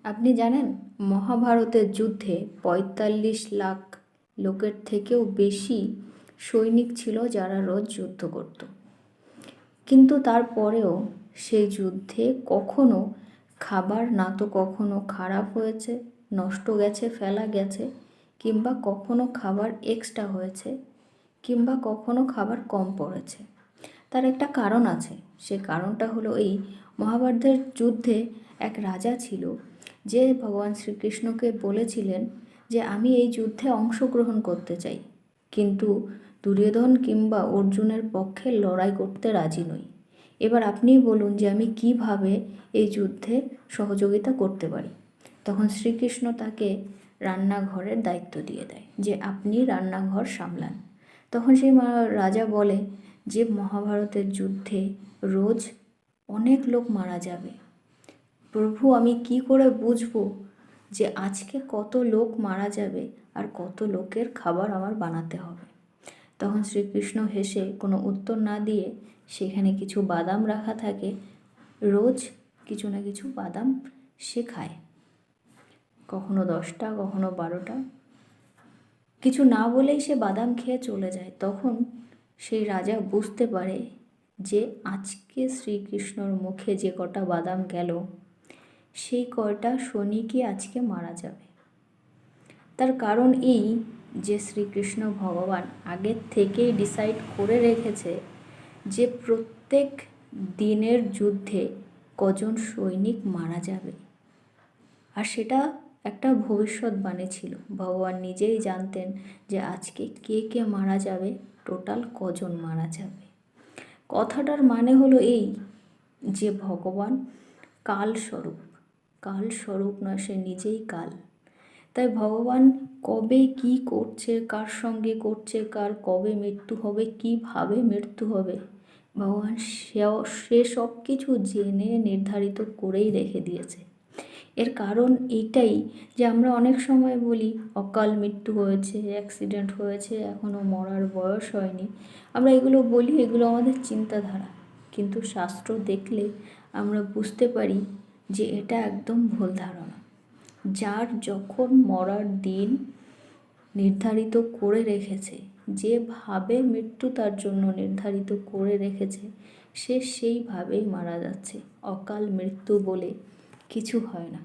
আপনি জানেন, মহাভারতের যুদ্ধে ৪৫ লাখ লোকের থেকেও বেশি সৈনিক ছিল যারা রোজ যুদ্ধ করত। কিন্তু তারপরেও সেই যুদ্ধে কখনো খাবার না তো কখনো খারাপ হয়েছে, নষ্ট গেছে, ফেলা গেছে, কিংবা কখনো খাবার এক্সট্রা হয়েছে, কিংবা কখনো খাবার কম পড়েছে। তার একটা কারণ আছে। সে কারণটা হলো এই: মহাভারতের যুদ্ধে এক রাজা ছিল যে ভগবান শ্রীকৃষ্ণকে বলেছিলেন যে আমি এই যুদ্ধে অংশগ্রহণ করতে চাই, কিন্তু দুর্যোধন কিংবা অর্জুনের পক্ষে লড়াই করতে রাজি নই। এবার আপনিই বলুন যে আমি কিভাবে এই যুদ্ধে সহযোগিতা করতে পারি। তখন শ্রীকৃষ্ণ তাকে রান্নাঘরের দায়িত্ব দিয়ে দেয় যে আপনি রান্নাঘর সামলান। তখন সেই রাজা বলে যে মহাভারতের যুদ্ধে রোজ অনেক লোক মারা যাবে। প্রভু, আমি কি করে বুঝবো যে আজকে কত লোক মারা যাবে আর কত লোকের খাবার আমার বানাতে হবে? তখন শ্রীকৃষ্ণ হেসে কোনো উত্তর না দিয়ে সেখানে কিছু বাদাম রাখা থাকে, রোজ কিছু না কিছু বাদাম সে খায়, কখনো 10টা, কখনো 12টা। কিছু না বলেই সে বাদাম খেয়ে চলে যায়। তখন সেই রাজা বুঝতে পারে যে আজকে শ্রীকৃষ্ণর মুখে যে কটা বাদাম গেল, সেই কয়টা সৈনিকই আজকে মারা যাবে। তার কারণ এই যে শ্রীকৃষ্ণ ভগবান আগের থেকেই ডিসাইড করে রেখেছে যে প্রত্যেক দিনের যুদ্ধে কজন সৈনিক মারা যাবে। আর সেটা একটা ভবিষ্যৎবাণী ছিল। ভগবান নিজেই জানতেন যে আজকে কে কে মারা যাবে, টোটাল কজন মারা যাবে। কথাটার মানে হলো এই যে ভগবান কালস্বরূপ। কালস্বরূপ নয়, সে নিজেই কাল। তাই ভগবান কবে কি করছে, কার সঙ্গে করছে, কার কবে মৃত্যু হবে, কিভাবে মৃত্যু হবে, ভগবান সে সব কিছু জেনে নির্ধারিত করেই রেখে দিয়েছে। এর কারণ এইটাই যে আমরা অনেক সময় বলি অকাল মৃত্যু হয়েছে, অ্যাক্সিডেন্ট হয়েছে, এখনও মরার বয়স হয়নি। আমরা এগুলো বলি, এগুলো আমাদের চিন্তাধারা। কিন্তু শাস্ত্র দেখলে আমরা বুঝতে পারি যে এটা একদম ভুল ধারণা। যার যখন মরার দিন নির্ধারিত করে রেখেছে, যেভাবে মৃত্যু তার জন্য নির্ধারিত করে রেখেছে, সে সেইভাবেই মারা যাচ্ছে। অকাল মৃত্যু বলে কিছু হয় না।